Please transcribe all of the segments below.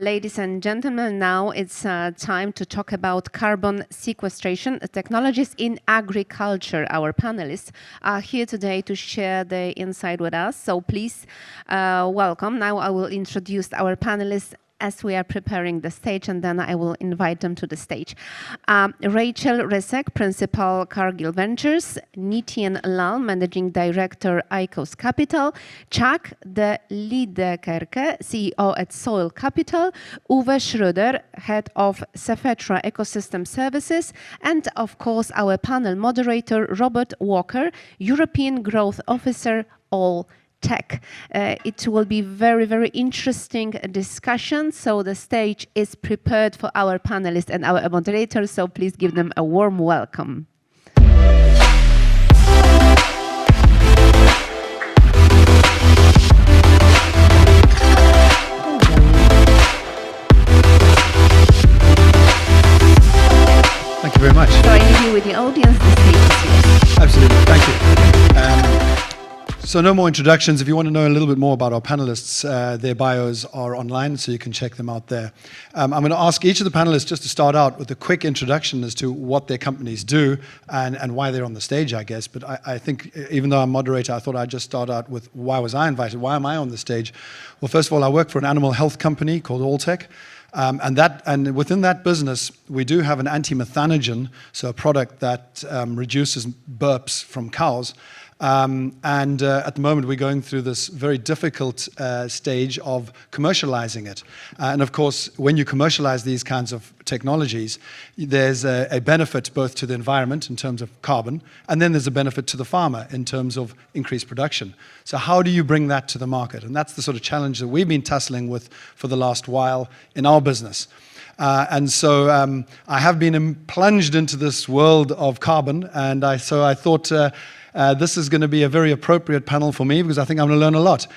Ladies and gentlemen, now it's time to talk about carbon sequestration technologies in agriculture. Our panelists are here today to share their insight with us. So please welcome. Now I will introduce our panelists as we are preparing the stage, and then I will invite them to the stage. Rachel Resek, Principal, Cargill Ventures; Nityen Lal, Managing Director, Icos Capital; Chuck de Liedekerke, CEO at Soil Capital; Uwe Schröder, Head of Cefetra Ecosystem Services; and of course our panel moderator, Robert Walker, European Growth Officer, All Tech. It will be very, very interesting discussion. So the stage is prepared for our panelists and our moderators. So please give them a warm welcome. Thank you very much. So I leave you with the audience. The stage is yours. Absolutely. Thank you. So no more introductions. If you want to know a little bit more about our panelists, their bios are online, so you can check them out there. I'm going to ask each of the panelists just to start out with a quick introduction as to what their companies do and why they're on the stage, I guess. But I think, even though I'm moderator, I thought I'd just start out with why was I invited? Why am I on the stage? Well, first of all, I work for an animal health company called All Tech. And within that business, we do have an anti-methanogen, so a product that reduces burps from cows. At the moment, we're going through this very difficult stage of commercializing it. And of course, when you commercialize these kinds of technologies, there's a benefit both to the environment in terms of carbon, and then there's a benefit to the farmer in terms of increased production. So how do you bring that to the market? And that's the sort of challenge that we've been tussling with for the last while in our business. So I have been plunged into this world of carbon, and I thought this is going to be a very appropriate panel for me because I think I'm going to learn a lot.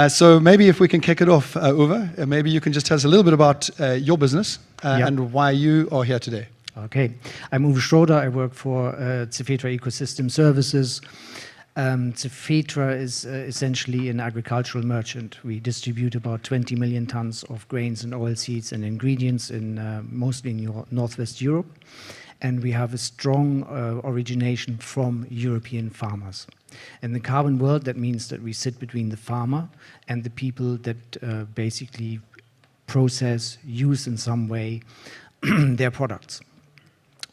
So maybe if we can kick it off, Uwe, maybe you can just tell us a little bit about your business and why you are here today. Okay, I'm Uwe Schröder. I work for Cefetra Ecosystem Services. Cefetra is essentially an agricultural merchant. We distribute about 20 million tons of grains and oilseeds and ingredients in mostly in Northwest Europe. And we have a strong origination from European farmers. In the carbon world, that means that we sit between the farmer and the people that basically process, use in some way their products.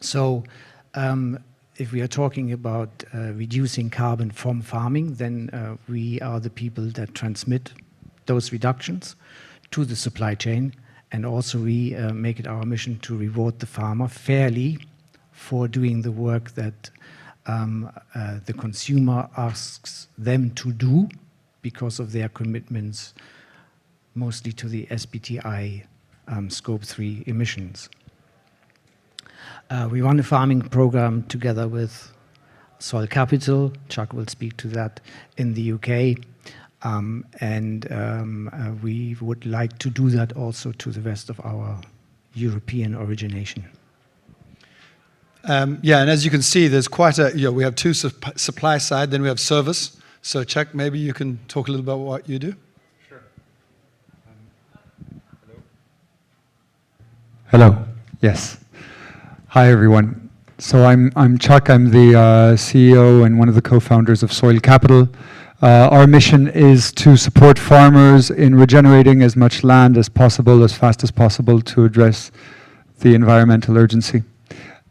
So if we are talking about reducing carbon from farming, then we are the people that transmit those reductions to the supply chain. And also we make it our mission to reward the farmer fairly for doing the work that the consumer asks them to do because of their commitments, mostly to the SBTi Scope 3 emissions. We run a farming program together with Soil Capital. Chuck will speak to that in the UK. We would like to do that also to the rest of our European origination. And as you can see, there's quite we have two supply side, then we have service. So Chuck, maybe you can talk a little about what you do. Sure. Hello. Yes. Hi, everyone. So I'm Chuck. I'm the CEO and one of the co-founders of Soil Capital. Our mission is to support farmers in regenerating as much land as possible, as fast as possible, to address the environmental urgency.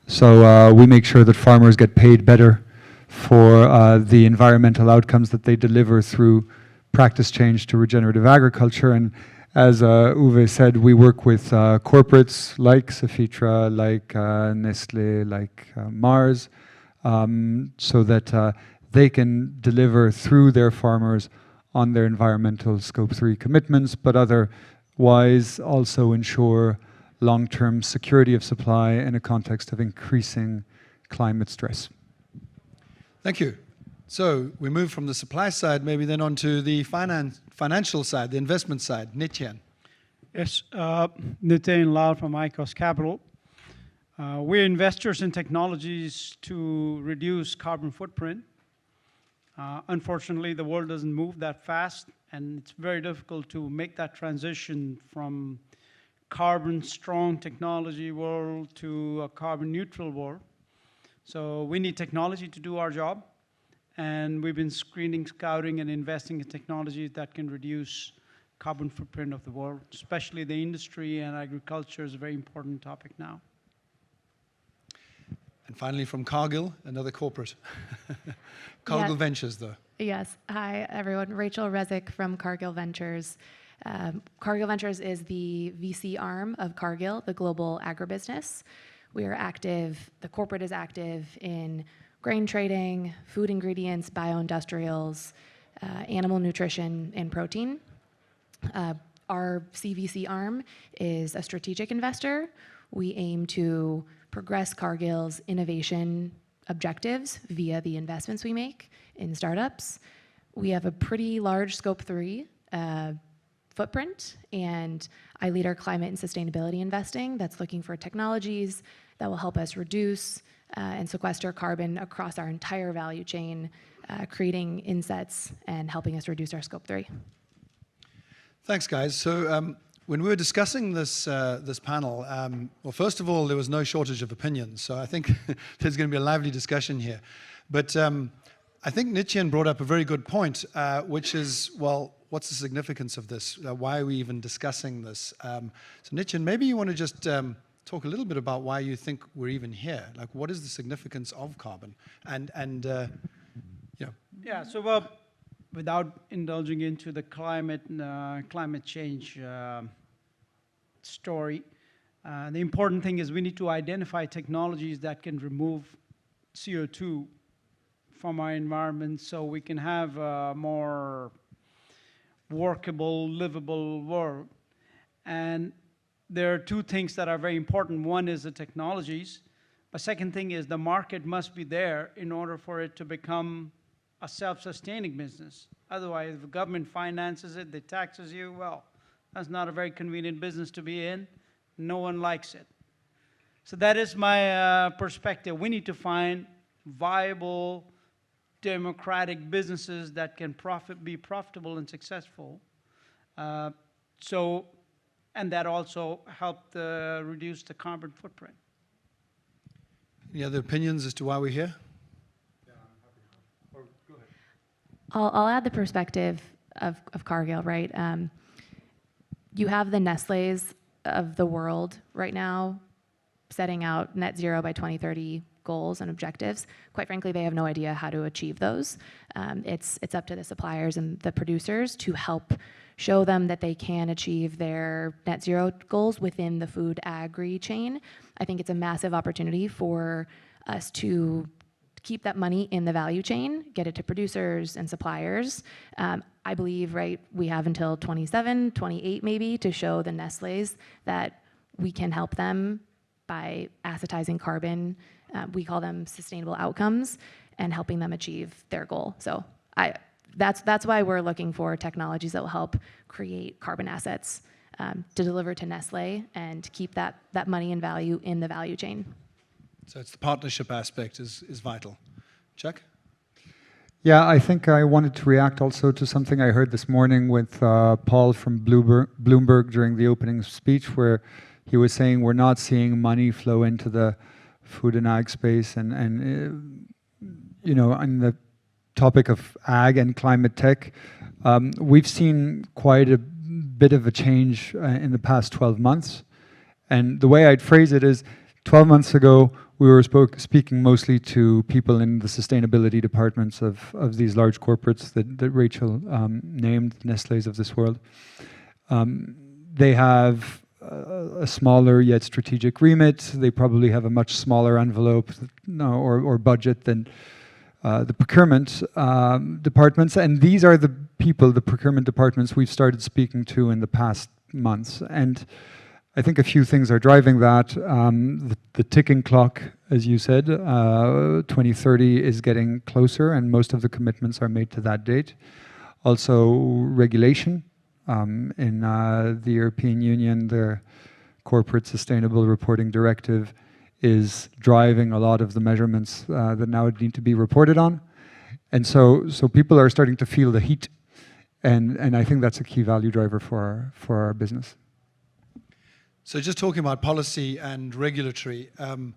So we make sure that farmers get paid better for the environmental outcomes that they deliver through practice change to regenerative agriculture. And as Uwe said, we work with corporates like Cefetra, like Nestle, like Mars, so that they can deliver through their farmers on their environmental Scope 3 commitments, but otherwise also ensure long-term security of supply in a context of increasing climate stress. Thank you. So we move from the supply side, maybe then on to the financial side, the investment side. Nityen. Yes, Nityen Lal from Icos Capital. We're investors in technologies to reduce carbon footprint. Unfortunately, the world doesn't move that fast, and it's very difficult to make that transition from carbon strong technology world to a carbon neutral world. So we need technology to do our job. And we've been screening, scouting, and investing in technologies that can reduce carbon footprint of the world, especially the industry and agriculture is a very important topic now. And finally, from Cargill, another corporate. Cargill Yes. Ventures, though. Yes. Hi, everyone. Rachel Resek from Cargill Ventures. Cargill Ventures is the VC arm of Cargill, the global agribusiness. We are active, the corporate is active in grain trading, food ingredients, bioindustrials, animal nutrition, and protein. Our CVC arm is a strategic investor. We aim to progress Cargill's innovation objectives via the investments we make in startups. We have a pretty large scope 3 footprint, and I lead our climate and sustainability investing that's looking for technologies that will help us reduce and sequester carbon across our entire value chain, creating insets and helping us reduce our scope 3. Thanks, guys. So when we were discussing this panel, well, first of all, there was no shortage of opinions. So I think there's going to be a lively discussion here. But I think Nityen brought up a very good point, which is, well, what's the significance of this? Why are we even discussing this? So Nityen, maybe you want to just talk a little bit about why you think we're even here. Like, what is the significance of carbon? And you know. Yeah, so without indulging into the climate change story, the important thing is we need to identify technologies that can remove CO2 from our environment so we can have a more workable, livable world. And there are two things that are very important. One is the technologies. A second thing is the market must be there in order for it to become a self-sustaining business. Otherwise, if the government finances it, they taxes you, well, that's not a very convenient business to be in. No one likes it. So that is my perspective. We need to find viable, democratic businesses that can be profitable and successful. And that also helped reduce the carbon footprint. Any other opinions as to why we're here? I'll add the perspective of Cargill, right? You have the Nestle's of the world right now setting out net zero by 2030 goals and objectives. Quite frankly, they have no idea how to achieve those. It's up to the suppliers and the producers to help show them that they can achieve their net zero goals within the food agri chain. I think it's a massive opportunity for us to keep that money in the value chain, get it to producers and suppliers. I believe, right, we have until 27, 28 maybe to show the Nestle's that we can help them by acetizing carbon. We call them sustainable outcomes and helping them achieve their goal. So that's why we're looking for technologies that will help create carbon assets to deliver to Nestle and keep that money and value in the value chain. So it's the partnership aspect is vital. Chuck? Yeah, I think I wanted to react also to something I heard this morning with Paul from Bloomberg during the opening speech, where he was saying we're not seeing money flow into the food and ag space, and you know, on the topic of ag and climate tech, we've seen quite a bit of a change in the past 12 months. And the way I'd phrase it is, 12 months ago, we were speaking mostly to people in the sustainability departments of these large corporates that Rachel named, Nestle's of this world. They have a smaller yet strategic remit. They probably have a much smaller envelope or budget than the procurement departments. And these are the people, the procurement departments, we've started speaking to in the past months. And I think a few things are driving that. The ticking clock, as you said, 2030 is getting closer, and most of the commitments are made to that date. Also, regulation. In the European Union, the Corporate Sustainable Reporting Directive is driving a lot of the measurements that now need to be reported on. And so people are starting to feel the heat, and I think that's a key value driver for our business. So just talking about policy and regulatory, from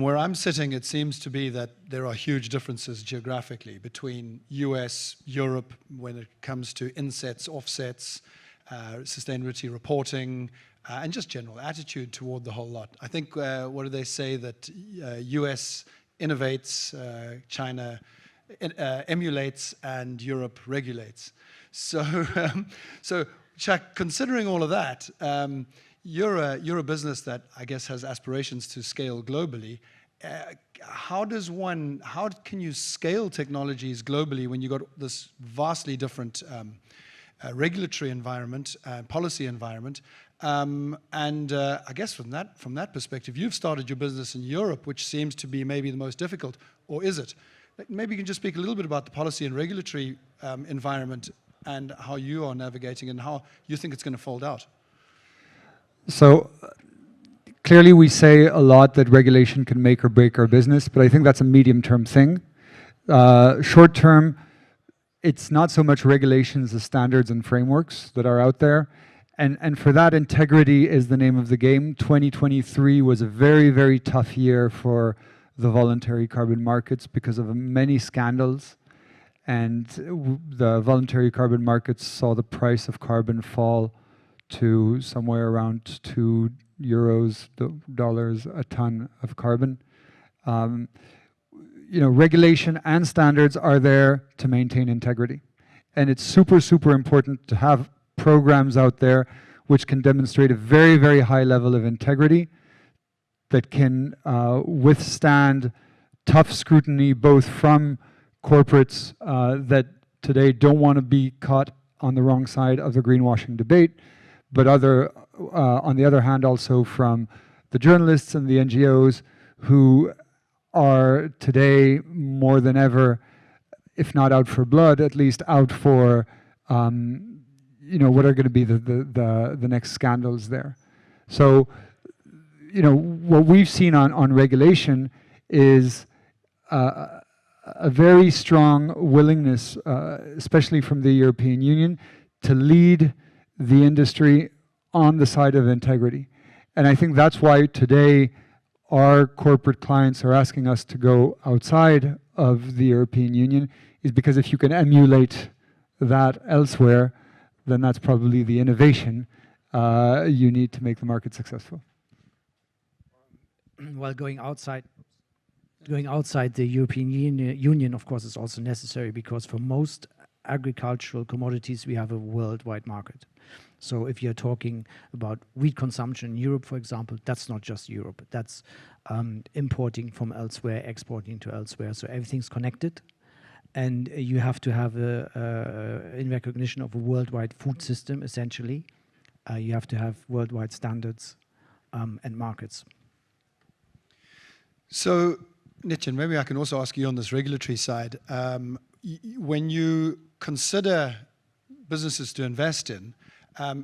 where I'm sitting, it seems to be that there are huge differences geographically between US, Europe, when it comes to insets, offsets, sustainability reporting, and just general attitude toward the whole lot. I think, what do they say, that US innovates, China emulates, and Europe regulates. So, so Chuck, considering all of that, you're a business that I guess has aspirations to scale globally. How can you scale technologies globally when you've got this vastly different regulatory environment, policy environment? I guess from that perspective, you've started your business in Europe, which seems to be maybe the most difficult, or is it? Maybe you can just speak a little bit about the policy and regulatory environment and how you are navigating and how you think it's going to fold out. So clearly we say a lot that regulation can make or break our business, but I think that's a medium-term thing. Short-term, it's not so much regulations as standards and frameworks that are out there. And for that, integrity is the name of the game. 2023 was a very, very tough year for the voluntary carbon markets because of many scandals. And the voluntary carbon markets saw the price of carbon fall to somewhere around $2 a ton of carbon. Regulation and standards are there to maintain integrity. And it's super, super important to have programs out there which can demonstrate a very, very high level of integrity that can withstand tough scrutiny, both from corporates that today don't want to be caught on the wrong side of the greenwashing debate, but on the other hand, also from the journalists and the NGOs who are today more than ever, if not out for blood, at least out for what are going to be the next scandals there. So, what we've seen on regulation is a very strong willingness, especially from the European Union, to lead the industry on the side of integrity. And I think that's why today our corporate clients are asking us to go outside of the European Union, is because if you can emulate that elsewhere, then that's probably the innovation you need to make the market successful. Well, going outside the European Union, of course, is also necessary, because for most agricultural commodities, we have a worldwide market. So if you're talking about wheat consumption in Europe, for example, that's not just Europe. That's importing from elsewhere, exporting to elsewhere. So everything's connected. And you have to have, in recognition of a worldwide food system, essentially, you have to have worldwide standards and markets. So, Nityen, maybe I can also ask you on this regulatory side. When you consider businesses to invest in,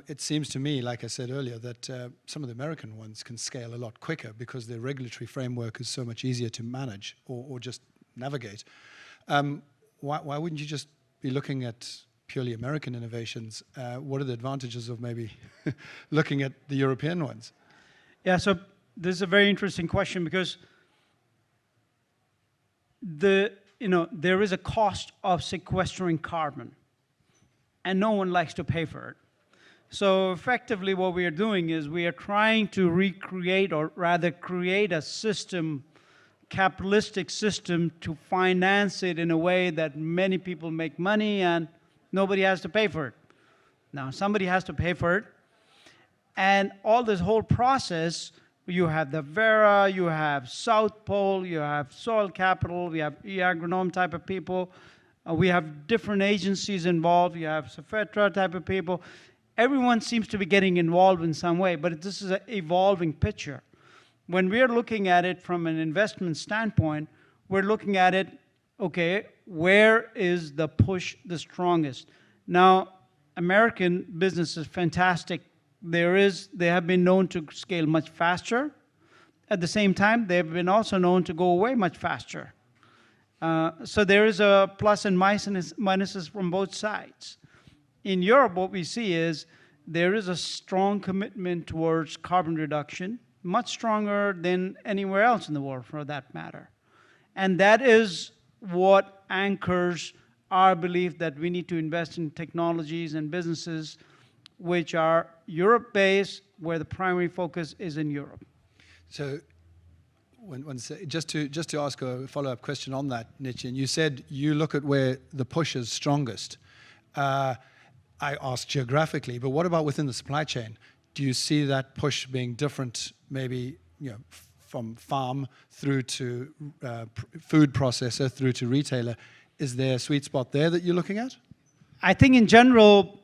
it seems to me, like I said earlier, that some of the American ones can scale a lot quicker because their regulatory framework is so much easier to manage or just navigate. Why wouldn't you just be looking at purely American innovations? What are the advantages of maybe looking at the European ones? Yeah, so this is a very interesting question, because there is a cost of sequestering carbon, and no one likes to pay for it. So effectively what we are doing is we are trying to recreate, or rather create, a system, capitalistic system, to finance it in a way that many people make money and nobody has to pay for it. Now somebody has to pay for it, and all this whole process, you have the Vera, you have South Pole, you have Soil Capital, we have e-agronome type of people, we have different agencies involved, you have Cefetra type of people. Everyone seems to be getting involved in some way, but this is an evolving picture. When we're looking at it from an investment standpoint, we're looking at it, okay, where is the push the strongest? Now, American business is fantastic. They have been known to scale much faster. At the same time, they've been also known to go away much faster. So there is a plus and minuses from both sides. In Europe, what we see is there is a strong commitment towards carbon reduction, much stronger than anywhere else in the world for that matter. And that is what anchors our belief that we need to invest in technologies and businesses which are Europe-based, where the primary focus is in Europe. So, just to ask a follow-up question on that, Nityen, you said you look at where the push is strongest. I asked geographically, but what about within the supply chain? Do you see that push being different, maybe from farm through to food processor through to retailer? Is there a sweet spot there that you're looking at? I think in general,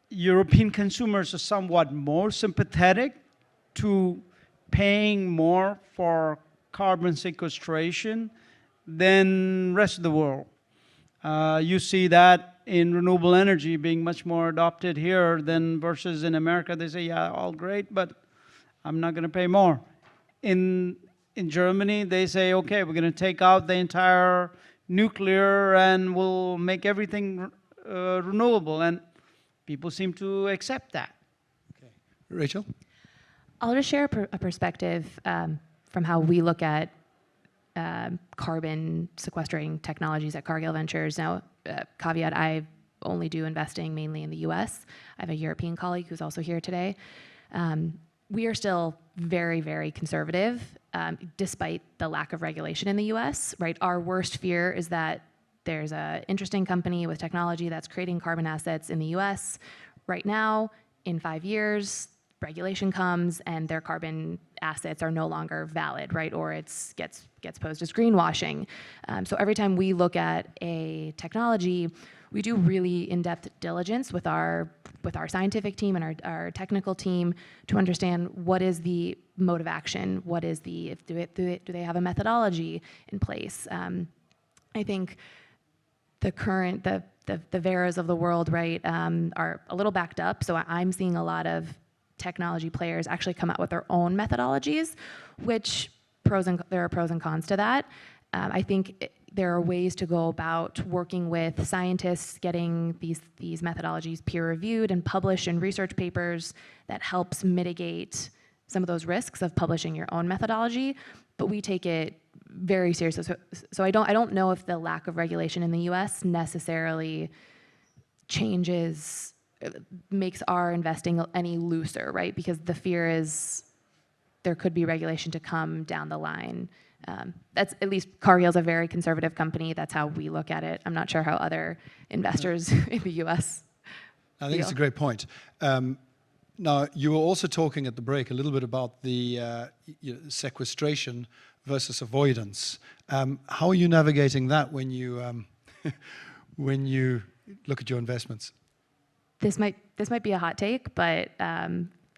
European consumers are somewhat more sympathetic to paying more for carbon sequestration than rest of the world. You see that in renewable energy being much more adopted here than versus in America. They say, yeah, all great, but I'm not going to pay more. In Germany, they say, okay, we're going to take out the entire nuclear and we'll make everything renewable. And people seem to accept that. Okay. Rachel? I'll just share a perspective from how we look at carbon sequestering technologies at Cargill Ventures. Now, caveat, I only do investing mainly in the US. I have a European colleague who's also here today. We are still very, very conservative, despite the lack of regulation in the US, right? Our worst fear is that there's an interesting company with technology that's creating carbon assets in the US right now. In 5 years, regulation comes and their carbon assets are no longer valid, right? Or it gets posed as greenwashing. So every time we look at a technology, we do really in-depth diligence with our scientific team and our technical team to understand what is the mode of action, what is do they have a methodology in place. I think the Veras of the world, right, are a little backed up. So I'm seeing a lot of technology players actually come out with their own methodologies, which there are pros and cons to that. I think there are ways to go about working with scientists, getting these methodologies peer-reviewed and published in research papers that helps mitigate some of those risks of publishing your own methodology. But we take it very seriously. So I don't know if the lack of regulation in the U.S. necessarily makes our investing any looser, right? Because the fear is there could be regulation to come down the line. That's at least Cargill's a very conservative company. That's how we look at it. I'm not sure how other investors in the U.S. I think it's a great point. Now, you were also talking at the break a little bit about the sequestration versus avoidance. How are you navigating that when you when you look at your investments? This might be a hot take, but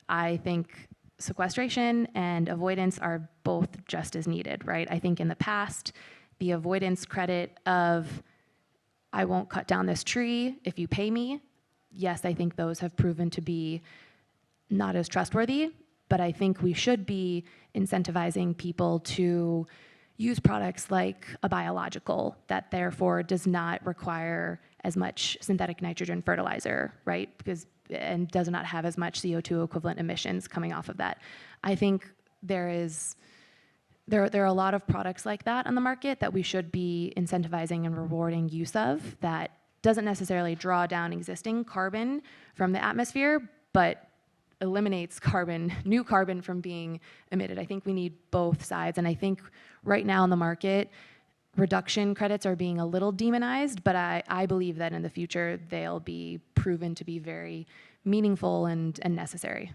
I think sequestration and avoidance are both just as needed, right? I think in the past, the avoidance credit of I won't cut down this tree if you pay me, yes, I think those have proven to be not as trustworthy, but I think we should be incentivizing people to use products like a biological that therefore does not require as much synthetic nitrogen fertilizer, right? And does not have as much CO2 equivalent emissions coming off of that. I think there are a lot of products like that on the market that we should be incentivizing and rewarding use of that doesn't necessarily draw down existing carbon from the atmosphere, but eliminates new carbon from being emitted. I think we need both sides, and I think right now in the market, reduction credits are being a little demonized, but I believe that in the future they'll be proven to be very meaningful and necessary.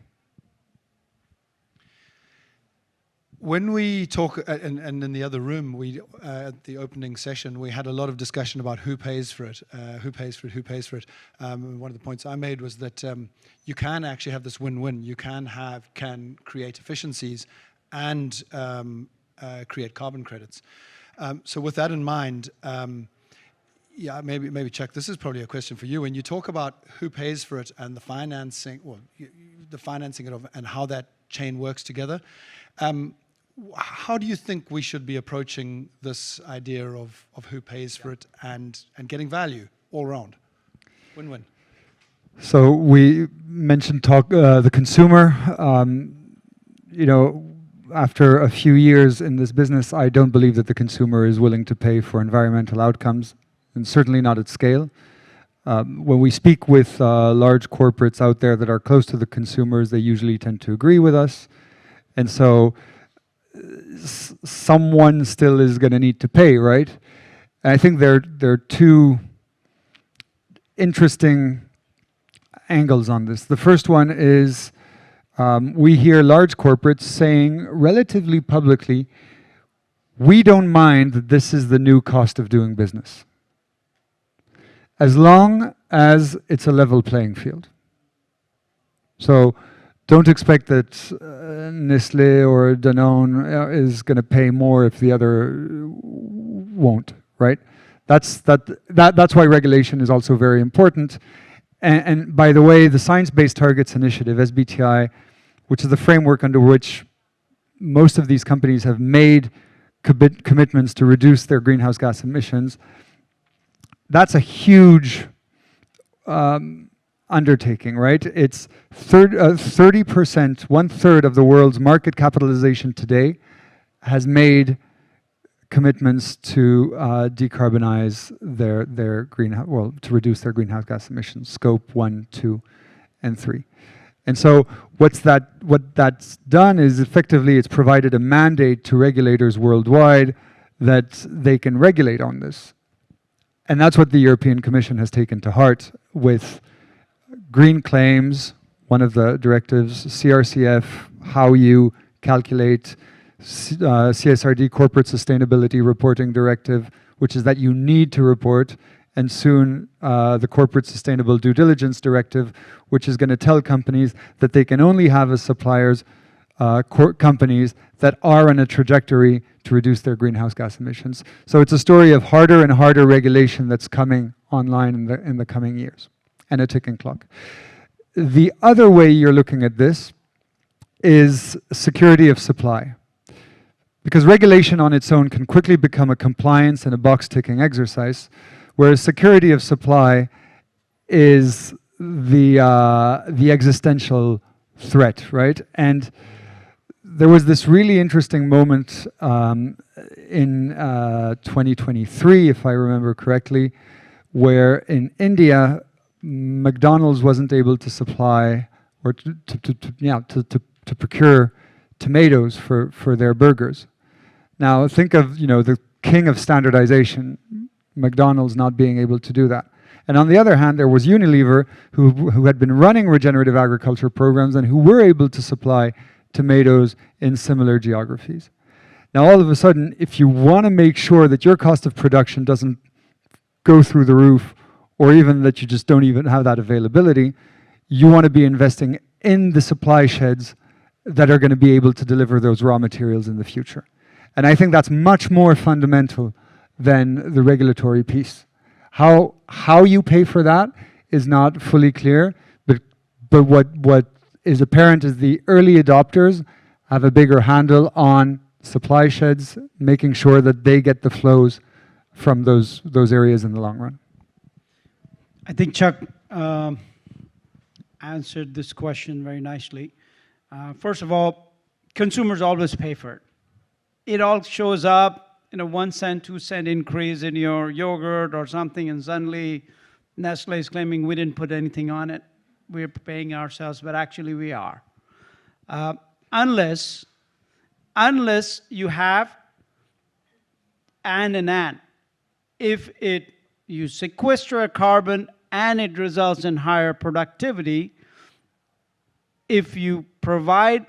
When we talk, and in the other room, at the opening session, we had a lot of discussion about who pays for it, who pays for it. One of the points I made was that you can actually have this win-win. You can create efficiencies and create carbon credits. So with that in mind, maybe Chuck, this is probably a question for you. When you talk about who pays for it and the financing, and how that chain works together, how do you think we should be approaching this idea of who pays for it and getting value all around? Win-win. So we mentioned the consumer. You know, after a few years in this business, I don't believe that the consumer is willing to pay for environmental outcomes, and certainly not at scale. When we speak with large corporates out there that are close to the consumers, they usually tend to agree with us. And so someone still is going to need to pay, right? And I think there are two interesting angles on this. The first one is we hear large corporates saying relatively publicly, we don't mind that this is the new cost of doing business, as long as it's a level playing field. So don't expect that Nestlé or Danone is going to pay more if the other won't, right? That's why regulation is also very important. And by the way, the Science Based Targets Initiative, SBTI, which is the framework under which most of these companies have made commitments to reduce their greenhouse gas emissions, that's a huge undertaking, right? It's 30%, 1/3 of the world's market capitalization today has made commitments to decarbonize their greenhouse, well, to reduce their greenhouse gas emissions, scope 1, 2, and 3. And so what that's done is effectively it's provided a mandate to regulators worldwide that they can regulate on this. And that's what the European Commission has taken to heart with green claims, one of the directives, CRCF, how you calculate CSRD, Corporate Sustainability Reporting Directive, which is that you need to report, and soon the Corporate Sustainable Due Diligence Directive, which is going to tell companies that they can only have as suppliers companies that are on a trajectory to reduce their greenhouse gas emissions. So it's a story of harder and harder regulation that's coming online in the coming years, and a ticking clock. The other way you're looking at this is security of supply. Because regulation on its own can quickly become a compliance and a box-ticking exercise, whereas security of supply is the existential threat, right? And there was this really interesting moment in 2023, if I remember correctly, where in India, McDonald's wasn't able to supply or to procure tomatoes for their burgers. Now think of the king of standardization, McDonald's not being able to do that. And on the other hand, there was Unilever who had been running regenerative agriculture programs and who were able to supply tomatoes in similar geographies. Now all of a sudden, if you want to make sure that your cost of production doesn't go through the roof, or even that you just don't even have that availability, you want to be investing in the supply sheds that are going to be able to deliver those raw materials in the future. And I think that's much more fundamental than the regulatory piece. How you pay for that is not fully clear, but what is apparent is the early adopters have a bigger handle on supply sheds, making sure that they get the flows from those areas in the long run. I think Chuck answered this question very nicely. First of all, consumers always pay for it. It all shows up in a 1 cent, 2 cent increase in your yogurt or something, and suddenly Nestle is claiming we didn't put anything on it. We're paying ourselves, but actually we are. Unless you have and. If you sequester a carbon and it results in higher productivity, if you provide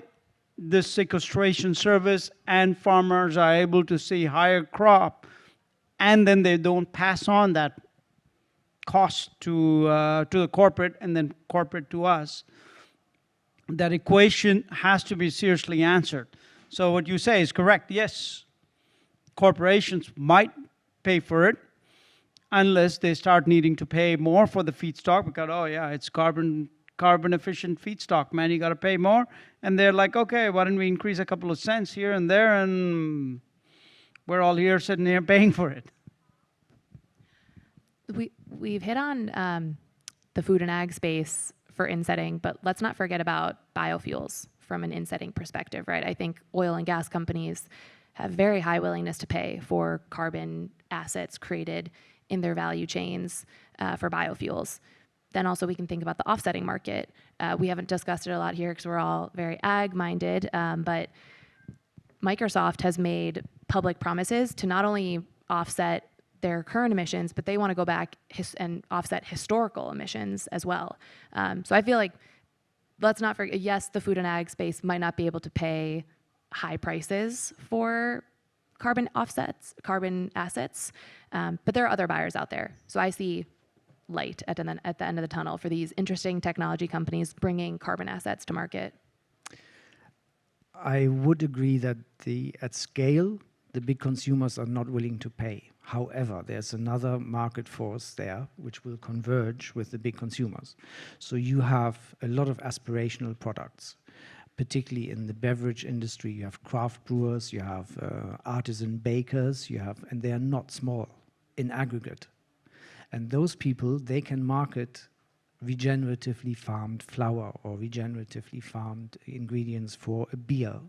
this sequestration service and farmers are able to see higher crop, and then they don't pass on that cost to the corporate and then corporate to us, that equation has to be seriously answered. So what you say is correct. Yes, corporations might pay for it unless they start needing to pay more for the feedstock because, oh yeah, it's carbon efficient feedstock, man, you got to pay more. And they're like, okay, why don't we increase a couple of cents here and there, and we're all here sitting here paying for it. We've hit on the food and ag space for insetting, but let's not forget about biofuels from an insetting perspective, right? I think oil and gas companies have very high willingness to pay for carbon assets created in their value chains for biofuels. Then also we can think about the offsetting market. We haven't discussed it a lot here because we're all very ag-minded, but Microsoft has made public promises to not only offset their current emissions, but they want to go back and offset historical emissions as well. So I feel like, let's not forget, yes, the food and ag space might not be able to pay high prices for carbon offsets, carbon assets, but there are other buyers out there. So I see light at the end of the tunnel for these interesting technology companies bringing carbon assets to market. I would agree that at scale, the big consumers are not willing to pay. However, there's another market force there which will converge with the big consumers. So you have a lot of aspirational products, particularly in the beverage industry. You have craft brewers, you have artisan bakers, and they are not small in aggregate. And those people, they can market regeneratively farmed flour or regeneratively farmed ingredients for a beer.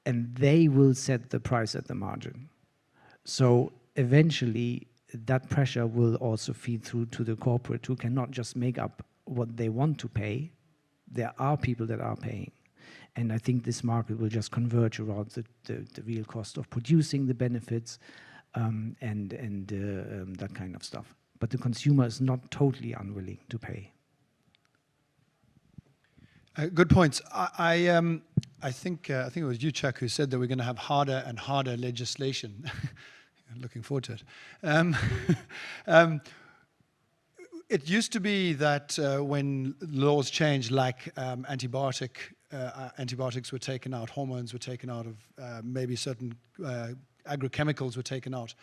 And they will set the price at the margin. So eventually, that pressure will also feed through to the corporate who cannot just make up what they want to pay. There are people that are paying. And I think this market will just converge around the real cost of producing the benefits and that kind of stuff. But the consumer is not totally unwilling to pay. Good points. I think it was you, Chuck, who said that we're going to have harder and harder legislation. Looking forward to it. It used to be that when laws changed, like antibiotics were taken out, hormones were taken out of, maybe certain agrochemicals were taken out.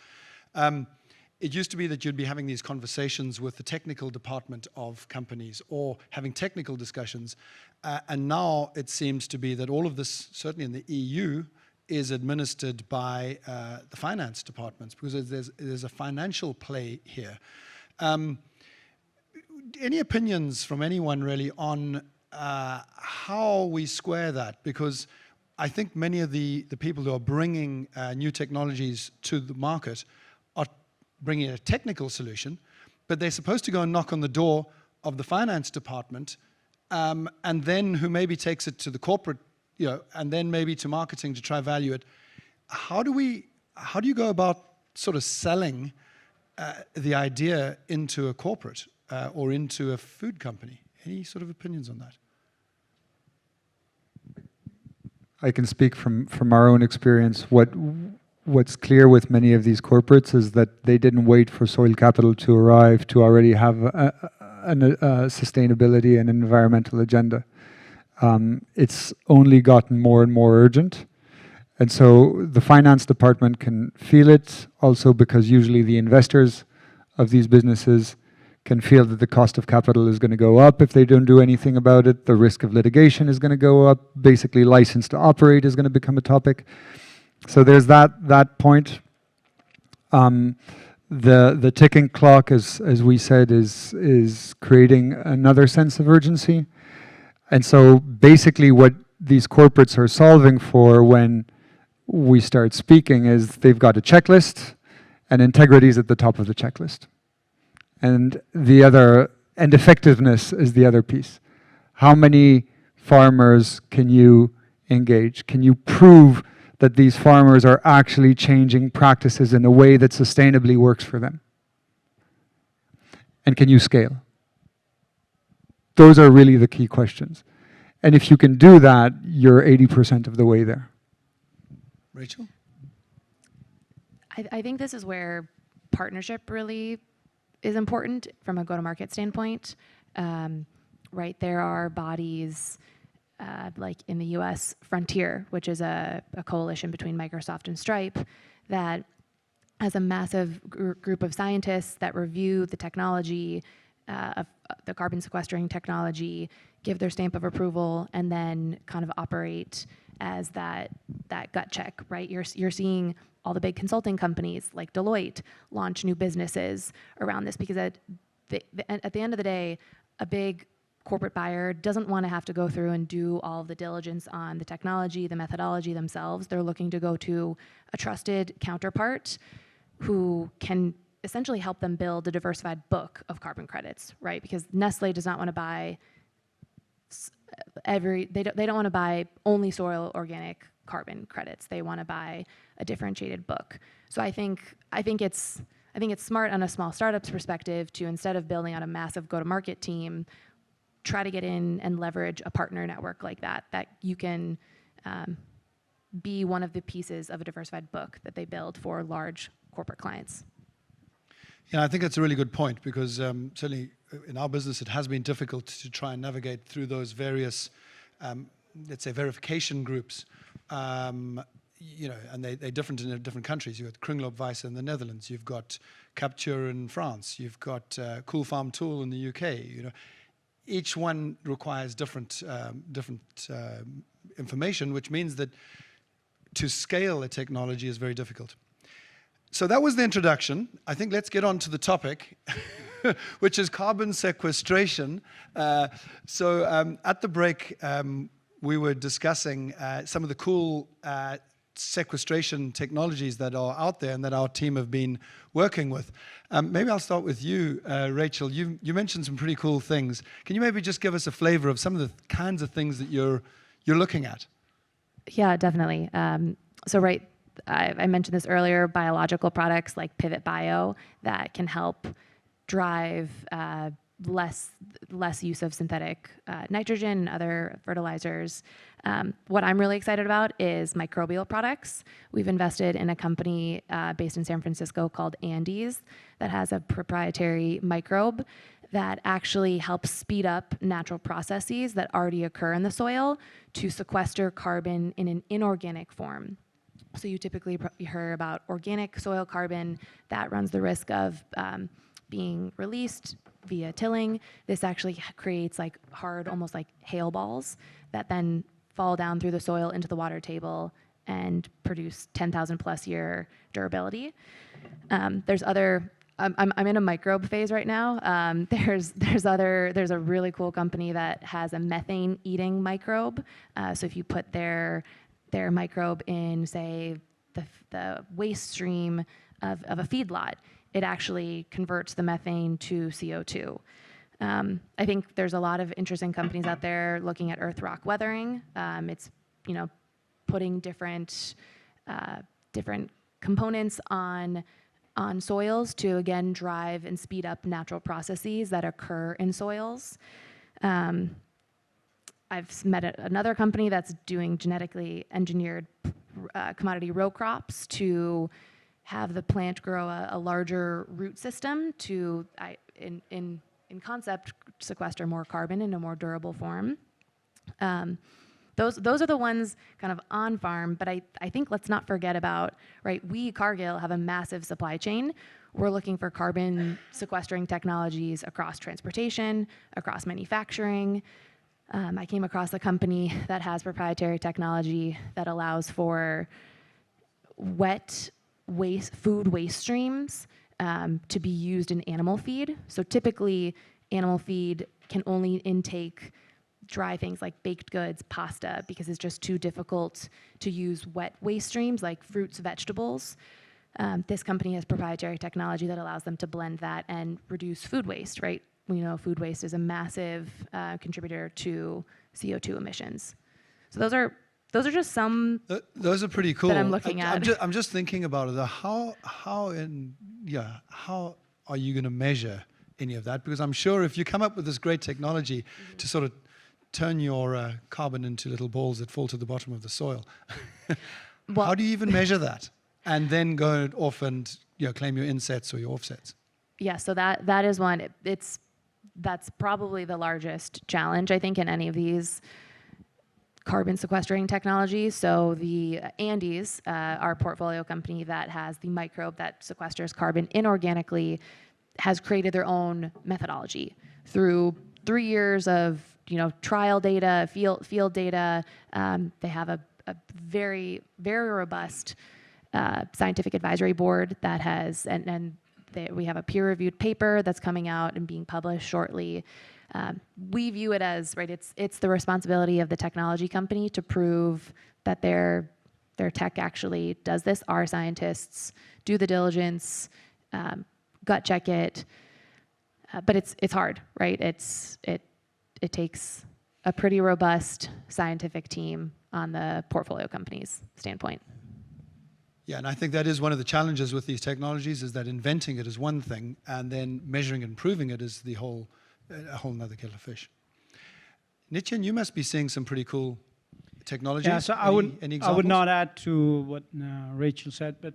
It used to be that you'd be having these conversations with the technical department of companies or having technical discussions. And now it seems to be that all of this, certainly in the EU, is administered by the finance departments because there's a financial play here. Any opinions from anyone really on how we square that? Because I think many of the people who are bringing new technologies to the market are bringing a technical solution, but they're supposed to go and knock on the door of the finance department, and then who maybe takes it to the corporate, and then maybe to marketing to try value it. How do you go about sort of selling the idea into a corporate or into a food company? Any sort of opinions on that? I can speak from our own experience. What's clear with many of these corporates is that they didn't wait for soil capital to arrive to already have a sustainability and environmental agenda. It's only gotten more and more urgent. And so the finance department can feel it also because usually the investors of these businesses can feel that the cost of capital is going to go up if they don't do anything about it. The risk of litigation is going to go up. Basically, license to operate is going to become a topic. So there's that point. The ticking clock, as we said, is creating another sense of urgency. And so basically what these corporates are solving for when we start speaking is they've got a checklist and integrity is at the top of the checklist. And effectiveness is the other piece. How many farmers can you engage? Can you prove that these farmers are actually changing practices in a way that sustainably works for them? And can you scale? Those are really the key questions. And if you can do that, you're 80% of the way there. Rachel? I think this is where partnership really is important from a go-to-market standpoint. Right, there are bodies like in the US, Frontier, which is a coalition between Microsoft and Stripe that has a massive group of scientists that review the technology, of the carbon sequestering technology, give their stamp of approval, and then kind of operate as that gut check, right? You're seeing all the big consulting companies like Deloitte launch new businesses around this because at the end of the day, a big corporate buyer doesn't want to have to go through and do all of the diligence on the technology, the methodology themselves. They're looking to go to a trusted counterpart who can essentially help them build a diversified book of carbon credits, right? Because Nestle does not want to buy they don't want to buy only soil organic carbon credits. They want to buy a differentiated book. So I think it's smart on a small startup's perspective to, instead of building out a massive go-to-market team, try to get in and leverage a partner network like that you can be one of the pieces of a diversified book that they build for large corporate clients. Yeah, I think that's a really good point, because certainly in our business it has been difficult to try and navigate through those various, let's say, verification groups. You know, and they're different in different countries. You've got Kringloopwijs in the Netherlands, you've got Capture in France, you've got Cool Farm Tool in the UK. You know, each one requires different information, which means that to scale a technology is very difficult. So that was the introduction. I think let's get on to the topic, which is carbon sequestration. So at the break, we were discussing some of the cool sequestration technologies that are out there and that our team have been working with. Maybe I'll start with you, Rachel. You mentioned some pretty cool things. Can you maybe just give us a flavor of some of the kinds of things that you're looking at? Yeah, definitely. So I mentioned this earlier, biological products like Pivot Bio that can help drive less use of synthetic nitrogen and other fertilizers. What I'm really excited about is microbial products. We've invested in a company based in San Francisco called Andes that has a proprietary microbe that actually helps speed up natural processes that already occur in the soil to sequester carbon in an inorganic form. So you typically hear about organic soil carbon that runs the risk of being released via tilling. This actually creates like hard, almost like hail balls that then fall down through the soil into the water table and produce 10,000 plus year durability. There's other. I'm in a microbe phase right now. There's a really cool company that has a methane eating microbe. So if you put their microbe in, say, the waste stream of a feedlot, it actually converts the methane to CO2. I think there's a lot of interesting companies out there looking at earth rock weathering. It's, you know, putting different components on soils to, again, drive and speed up natural processes that occur in soils. I've met another company that's doing genetically engineered commodity row crops to have the plant grow a larger root system to, in concept, sequester more carbon in a more durable form. Those are the ones kind of on farm, but I think let's not forget about, right, we, Cargill, have a massive supply chain. We're looking for carbon sequestering technologies across transportation, across manufacturing. I came across a company that has proprietary technology that allows for wet food waste streams to be used in animal feed. So typically, animal feed can only intake dry things like baked goods, pasta, because it's just too difficult to use wet waste streams like fruits, vegetables. This company has proprietary technology that allows them to blend that and reduce food waste, right? We know food waste is a massive contributor to CO2 emissions. So those are just some. Those are pretty cool. That I'm looking at. I'm just thinking about it. How are you going to measure any of that? Because I'm sure if you come up with this great technology to sort of turn your carbon into little balls that fall to the bottom of the soil, Well, how do you even measure that? And then go off and claim your insets or your offsets. Yeah, so that is one. That's probably the largest challenge, I think, in any of these carbon sequestering technologies. So the Andes, our portfolio company that has the microbe that sequesters carbon inorganically, has created their own methodology through 3 years of trial data, field data. They have a very, very robust scientific advisory board that has, and We have a peer-reviewed paper that's coming out and being published shortly. We view it as, right, it's the responsibility of the technology company to prove that their tech actually does this. Our scientists do the diligence, gut check it, but it's hard, right? It takes a pretty robust scientific team on the portfolio company's standpoint. Yeah, and I think that is one of the challenges with these technologies, is that inventing it is one thing, and then measuring and improving it is a whole nother kettle of fish. Nityen, you must be seeing some pretty cool technologies. Yeah, so Any I would examples? not add to what Rachel said, but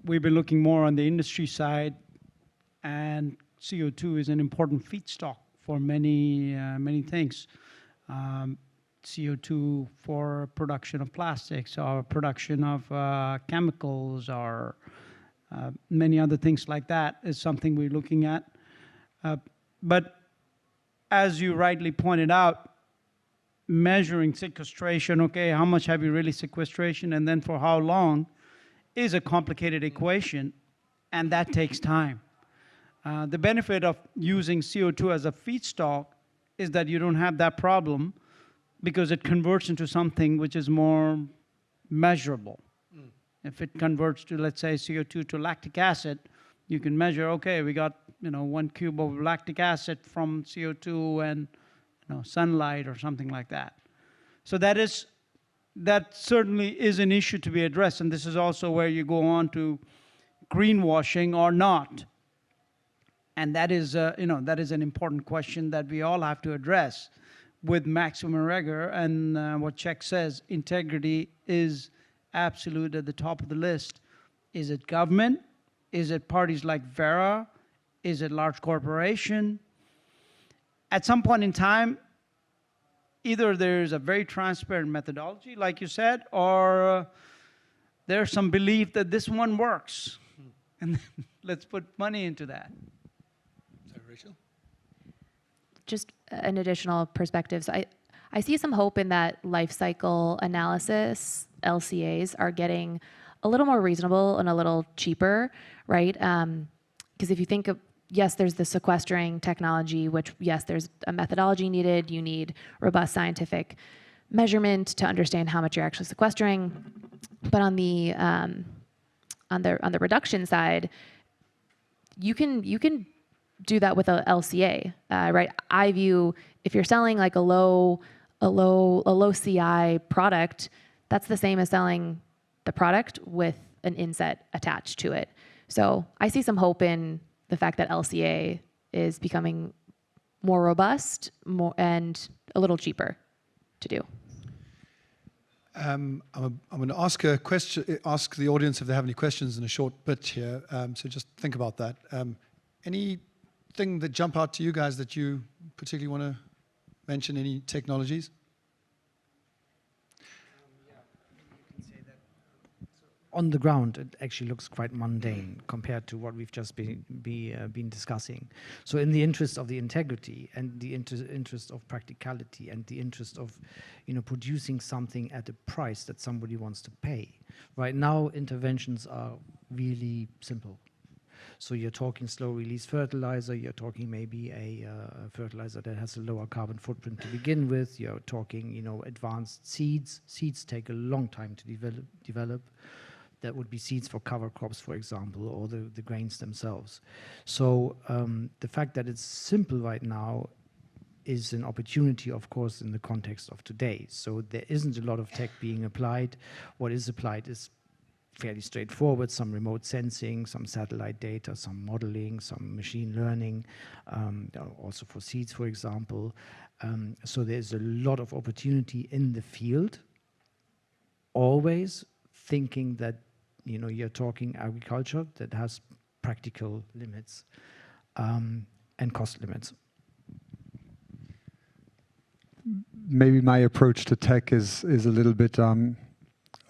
we've been looking more on the industry side, and CO2 is an important feedstock for many things. CO2 for production of plastics, or production of chemicals, or many other things like that is something we're looking at. But as you rightly pointed out, measuring sequestration, okay, how much have you really sequestration, and then for how long, is a complicated equation, and that takes time. The benefit of using CO2 as a feedstock is that you don't have that problem, because it converts into something which is more measurable. If it converts to, let's say, CO2 to lactic acid, you can measure, okay, we got 1 cube of lactic acid from CO2 and sunlight or something like that. So that certainly is an issue to be addressed, and this is also where you go on to greenwashing or not. And that is an important question that we all have to address with maximum rigor. And what Czech says, integrity is absolute at the top of the list. Is it government? Is it parties like Vera? Is it large corporation? At some point in time, either there's a very transparent methodology, like you said, or there's some belief that this one works. And let's put money into that. Sorry, Rachel? Just an additional perspective. So I see some hope in that life cycle analysis. LCAs are getting a little more reasonable and a little cheaper, right? Because if you think of, yes, there's the sequestering technology, which, yes, there's a methodology needed. You need robust scientific measurement to understand how much you're actually sequestering. But on the reduction side, you can do that with a LCA, right? I view, if you're selling like a low CI product, that's the same as selling the product with an inset attached to it. So I see some hope in the fact that LCA is becoming more robust, and a little cheaper to do. I'm going to ask a question. Ask the audience if they have any questions in a short bit here. So just think about that. Anything that jump out to you guys that you particularly want to mention? Any technologies? On the ground, it actually looks quite mundane compared to what we've just been discussing. So in the interest of the integrity and the interest of practicality and the interest of producing something at a price that somebody wants to pay, right now interventions are really simple. So you're talking slow-release fertilizer, you're talking maybe a fertilizer that has a lower carbon footprint to begin with, you're talking advanced seeds. Seeds take a long time to develop. That would be seeds for cover crops, for example, or the grains themselves. So the fact that it's simple right now is an opportunity, of course, in the context of today. So there isn't a lot of tech being applied. What is applied is fairly straightforward, some remote sensing, some satellite data, some modeling, some machine learning, also for seeds, for example. So there's a lot of opportunity in the field, always thinking that you're talking agriculture that has practical limits and cost limits. Maybe my approach to tech is a little bit a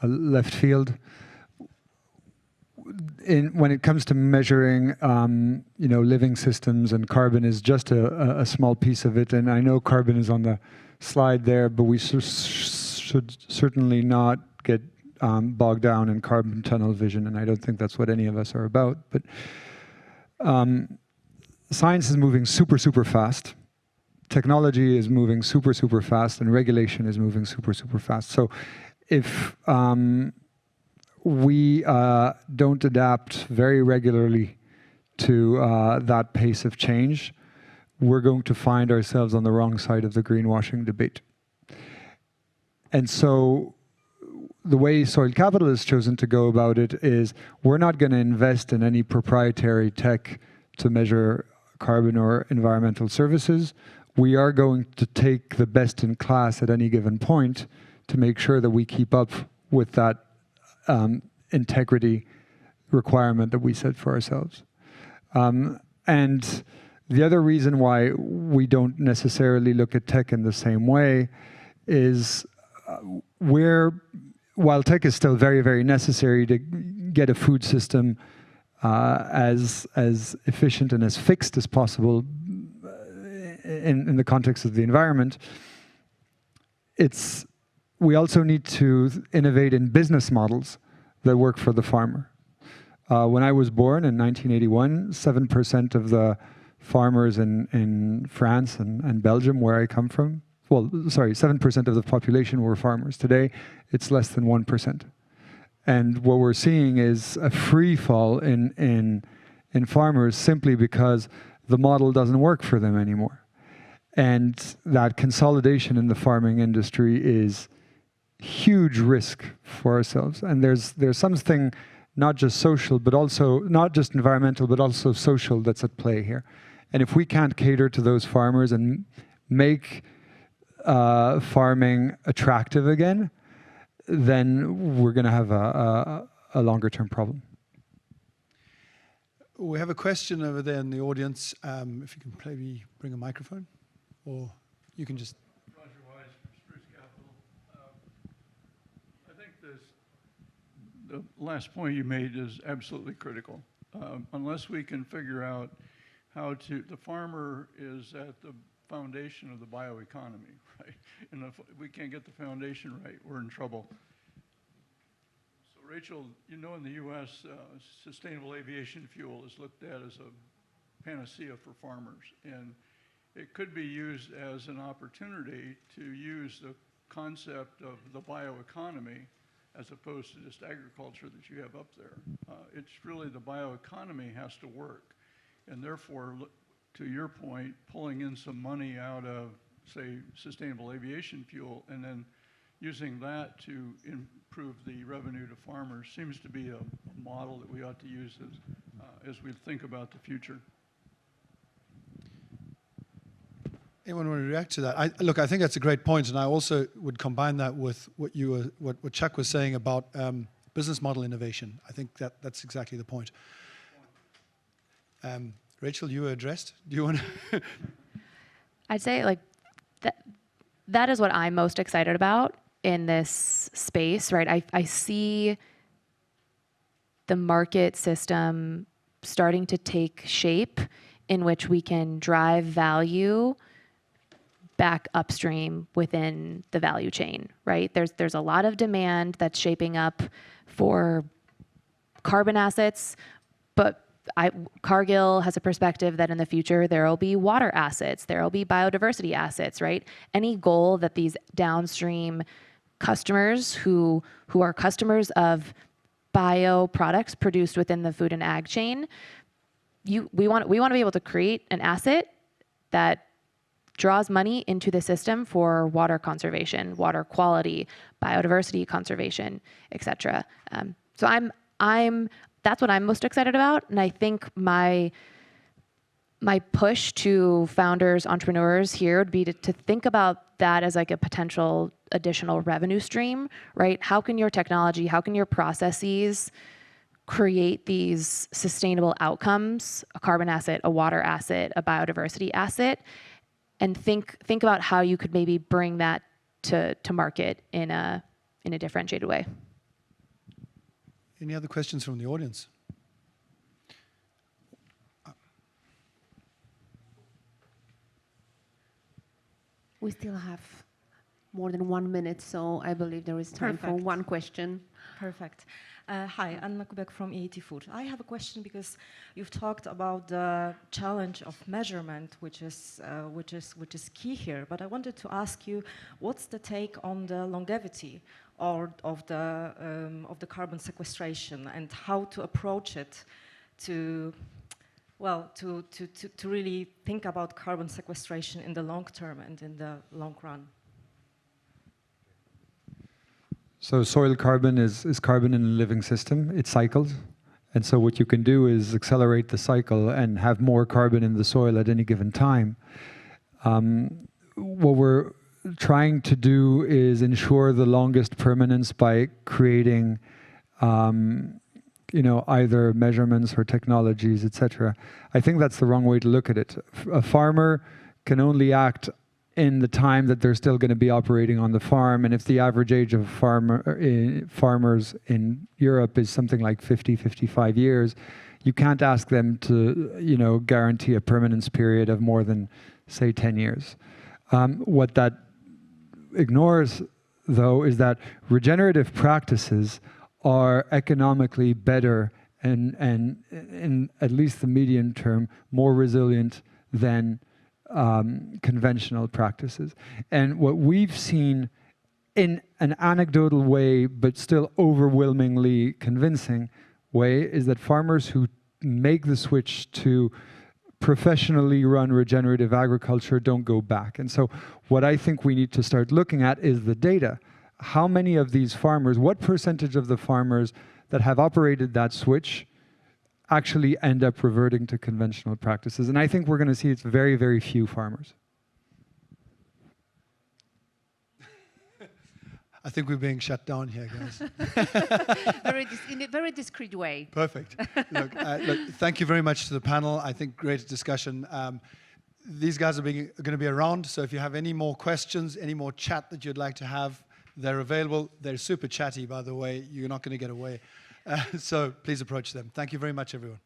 left field. When it comes to measuring, living systems, and carbon is just a small piece of it. And I know carbon is on the slide there, but we should certainly not get bogged down in carbon tunnel vision, and I don't think that's what any of us are about. But science is moving super, super fast. Technology is moving super, super fast, and regulation is moving super, super fast. So if we don't adapt very regularly to that pace of change, we're going to find ourselves on the wrong side of the greenwashing debate. And so the way Soil Capital has chosen to go about it is we're not going to invest in any proprietary tech to measure carbon or environmental services. We are going to take the best in class at any given point to make sure that we keep up with that integrity requirement that we set for ourselves. And the other reason why we don't necessarily look at tech in the same way is while tech is still very, very necessary to get a food system as efficient and as fixed as possible in the context of the environment, we also need to innovate in business models that work for the farmer. When I was born in 1981, 7% of the farmers in France and Belgium, where I come from, 7% of the population were farmers. Today, it's less than 1%. And what we're seeing is a free fall in farmers simply because the model doesn't work for them anymore. And that consolidation in the farming industry is huge risk for ourselves. And there's something not just social, but also not just environmental, but also social that's at play here. And if we can't cater to those farmers and make farming attractive again, then we're going to have a longer term problem. We have a question over there in the audience. If you can maybe bring a microphone, or you can just. Roger Wise from Spruce Capital. I think the last point you made is absolutely critical. Unless we can figure out the farmer is at the foundation of the bioeconomy, right? And if we can't get the foundation right, we're in trouble. So Rachel, in the U.S., sustainable aviation fuel is looked at as a panacea for farmers. And it could be used as an opportunity to use the concept of the bioeconomy as opposed to just agriculture that you have up there. It's really the bioeconomy has to work. And therefore, to your point, pulling in some money out of, say, sustainable aviation fuel and then using that to improve the revenue to farmers seems to be a model that we ought to use as we think about the future. Anyone want to react to that? I think that's a great point, and I also would combine that with what Chuck was saying about business model innovation. I think that's exactly the point. Rachel, you were addressed. Do you want to? I'd say that is what I'm most excited about in this space, right? I see the market system starting to take shape in which we can drive value back upstream within the value chain, right? There's a lot of demand that's shaping up for carbon assets, but Cargill has a perspective that in the future there will be water assets, there will be biodiversity assets, right? Any goal that these downstream customers who are customers of bio products produced within the food and ag chain, we want to be able to create an asset that draws money into the system for water conservation, water quality, biodiversity conservation, etc. So that's what I'm most excited about, and I think my push to founders, entrepreneurs here would be to think about that as like a potential additional revenue stream, right? How can your technology, how can your processes create these sustainable outcomes, a carbon asset, a water asset, a biodiversity asset, and think about how you could maybe bring that to market in a differentiated way. Any other questions from the audience? We still have more than 1 minute, so I believe there is time for one question. Perfect. Hi, Anna Kubek from EAT Food. I have a question because you've talked about the challenge of measurement, which is key here. But I wanted to ask you, what's the take on the longevity of the carbon sequestration and how to approach it to really think about carbon sequestration in the long term and in the long run? So soil carbon is carbon in a living system. It cycles. And so what you can do is accelerate the cycle and have more carbon in the soil at any given time. What we're trying to do is ensure the longest permanence by creating either measurements or technologies, etc. I think that's the wrong way to look at it. A farmer can only act in the time that they're still going to be operating on the farm. And if the average age of farmers in Europe is something like 50, 55 years, you can't ask them to, guarantee a permanence period of more than, say, 10 years. What that ignores, though, is that regenerative practices are economically better and in at least the medium term, more resilient than conventional practices. And what we've seen in an anecdotal way, but still overwhelmingly convincing way, is that farmers who make the switch to professionally run regenerative agriculture don't go back. And so what I think we need to start looking at is the data. How many of these farmers, what percentage of the farmers that have operated that switch actually end up reverting to conventional practices? And I think we're going to see it's very, very few farmers. I think we're being shut down here, guys. In a very discreet way. Perfect. Look, thank you very much to the panel. I think great discussion. These guys are going to be around, so if you have any more questions, any more chat that you'd like to have, they're available. They're super chatty, by the way. You're not going to get away. So please approach them. Thank you very much, everyone.